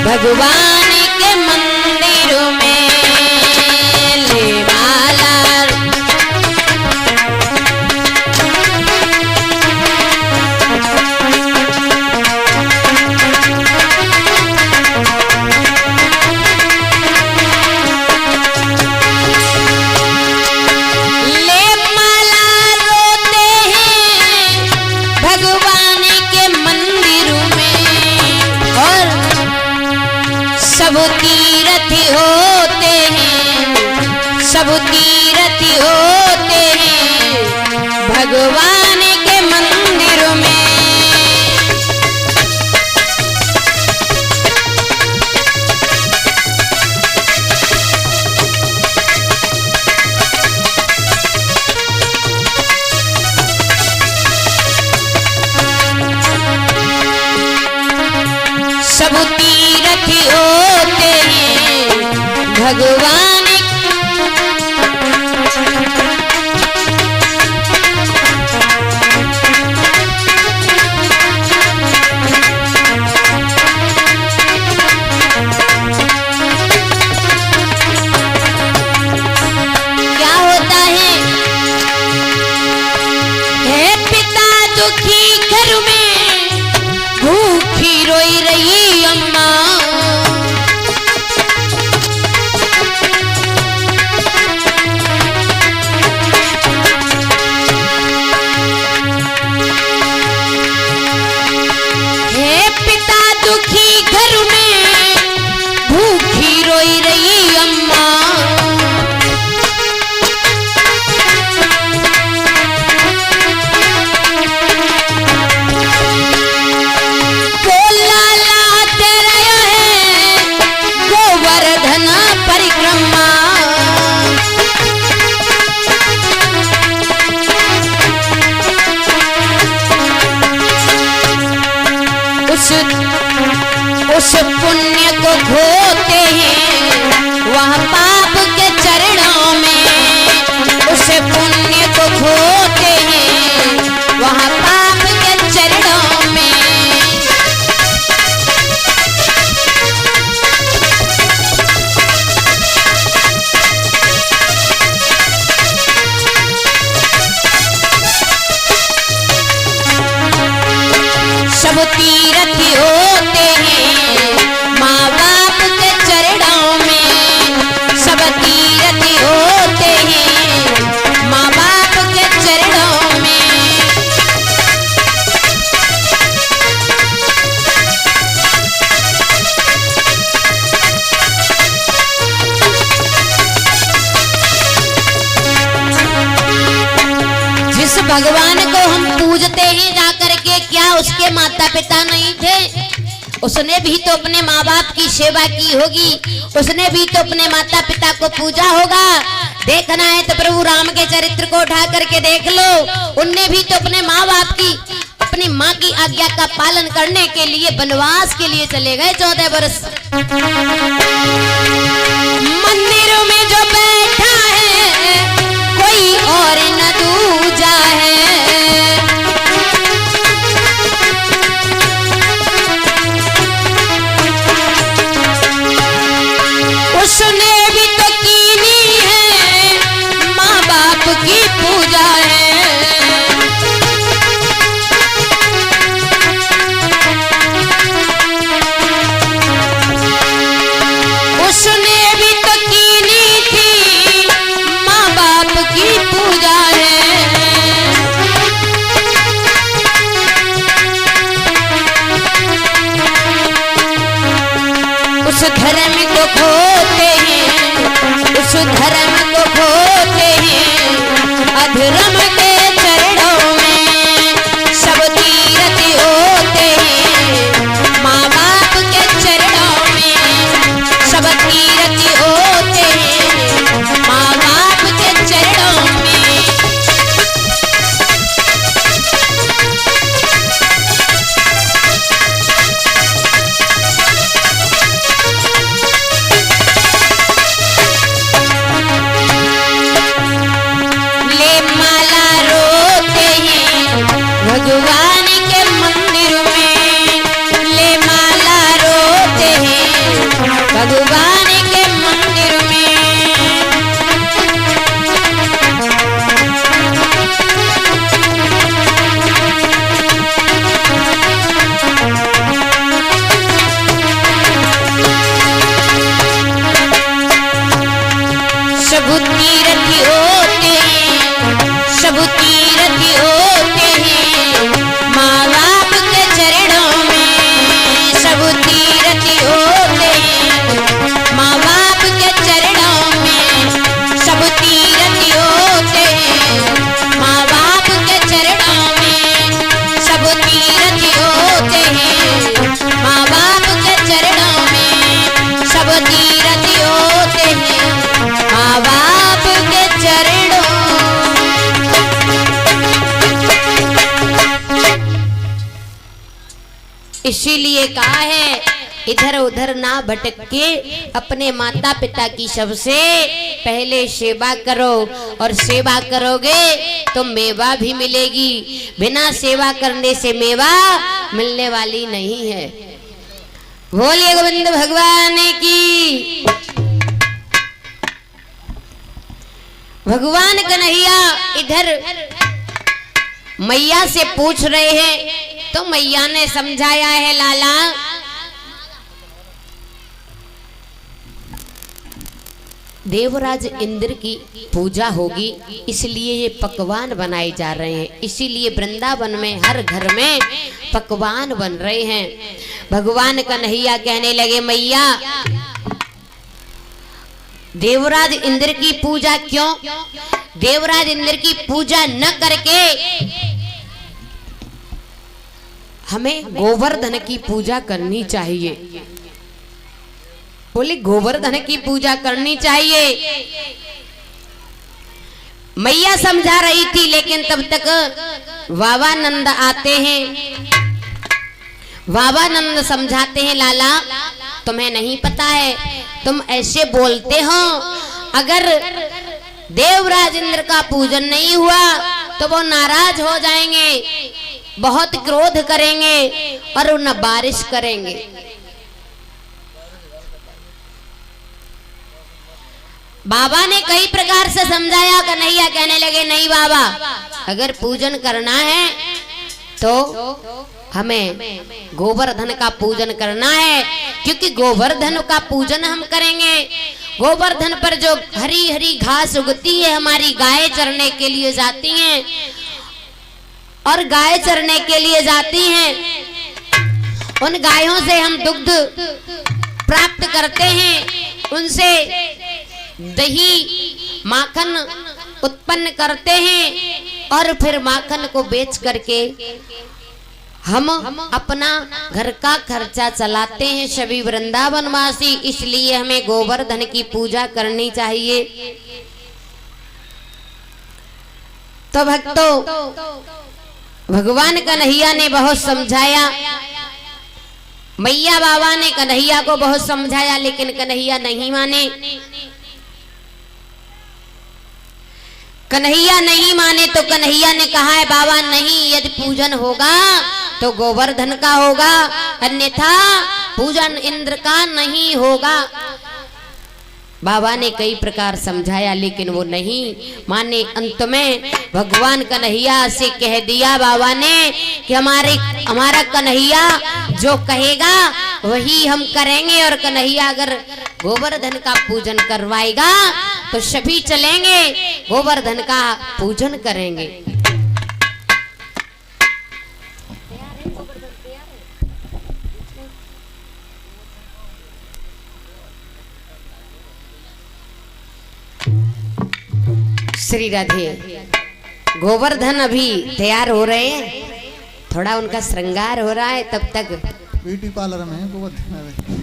भगवान के मंदिर में ले माला। ले माला रोते हैं भगवान के मंदिर में, और सब तीर्थ होते हैं, सब तीर्थ होते हैं भगवान के मंदिर में। सब तीर्थ होते हैं भगवान। क्या होता है? हे पिता दुखी घर में भूखी रोई रही अम्मा, हे पिता दुखी घर में भूखी रोई रही अम्मा। परिक्रमा उस पुण्य को खोते हैं वह पाप के चरणों में, उस पुण्य को खोते हैं वह पाप के चरणों में। सब तीर्थ होते हैं माँ बाप के चरणों में, सब तीर्थ होते हैं माँ बाप के चरणों में। जिस भगवान को हम पूजते हैं जाकर के, क्या उसके माता पिता नहीं थे? उसने भी तो अपने माँ बाप की सेवा की होगी, उसने भी तो अपने माता पिता को पूजा होगा। देखना है तो प्रभु राम के चरित्र को उठा करके देख लो, उनने भी तो अपने माँ बाप की, अपनी माँ की आज्ञा का पालन करने के लिए वनवास के लिए चले गए 14 वर्ष। मंदिरों में जो बैठा है कोई और न दूजा है, उसने भी तो कीनी है माँ बाप की पूजा है। उसने भी तो कीनी थी माँ बाप की पूजा है। उस धर्म को खोते हैं, उस धर्म को खोते हैं अधर्म के चरणों में। सब तीर्थ होते हैं माँ बाप के चरणों में, सब तीर्थ होते हैं माँ बाप के चरणों में। ले माला इसीलिए कहा है इधर उधर ना भटक के अपने माता पिता की सबसे पहले सेवा करो, और सेवा करोगे तो मेवा भी मिलेगी। बिना सेवा करने से मेवा मिलने वाली नहीं है। बोलिए गोविंद भगवान की। भगवान कन्हैया इधर मैया से पूछ रहे हैं, तो मैया ने समझाया है लाला देवराज इंद्र की पूजा होगी, इसलिए ये पकवान बनाए जा रहे हैं। इसीलिए वृंदावन में हर घर में पकवान बन रहे हैं। भगवान कन्हैया कहने लगे मैया देवराज इंद्र की पूजा क्यों? देवराज इंद्र की पूजा न करके हमें गोवर्धन की पूजा करनी चाहिए। बोले गोवर्धन की पूजा करनी चाहिए। मैया समझा रही थी, लेकिन तब तक वावानंद आते हैं। वावानंद समझाते हैं लाला तुम्हें नहीं पता है, तुम ऐसे बोलते हो, अगर देवराज इंद्र का पूजन नहीं हुआ तो वो नाराज हो जाएंगे, बहुत क्रोध करेंगे और न बारिश करेंगे। बाबा ने कई प्रकार से समझाया। कन्हैया कहने लगे नहीं बाबा, अगर पूजन करना है तो हमें गोवर्धन का पूजन करना है, क्योंकि गोवर्धन का पूजन हम करेंगे। गोवर्धन पर जो हरी हरी घास उगती है, हमारी गाय चरने के लिए जाती हैं, और गाय चरने के लिए जाती हैं, उन गायों से हम दुग्ध प्राप्त करते हैं, उनसे दही माखन उत्पन्न करते हैं, और फिर माखन को बेच करके हम अपना घर का खर्चा चलाते हैं सभी वृंदावनवासी। इसलिए हमें गोवर्धन की पूजा करनी चाहिए। तो भक्तों भगवान कन्हैया ने बहुत समझाया, मैया बाबा ने कन्हैया को बहुत समझाया, लेकिन कन्हैया नहीं माने। कन्हैया नहीं माने तो कन्हैया ने कहा है बाबा नहीं, यदि पूजन होगा तो गोवर्धन का होगा, अन्यथा पूजन इंद्र का नहीं होगा। बाबा ने कई प्रकार समझाया, लेकिन वो नहीं माने। अंत में भगवान कन्हैया से कह दिया बाबा ने कि हमारा कन्हैया जो कहेगा वही हम करेंगे, और कन्हैया अगर गोवर्धन का पूजन करवाएगा तो सभी चलेंगे, गोवर्धन का पूजन करेंगे। श्री राधे। गोवर्धन अभी तैयार हो रहे हैं, थोड़ा उनका श्रृंगार हो रहा है, तब तक ब्यूटी पार्लर में गोवर्धन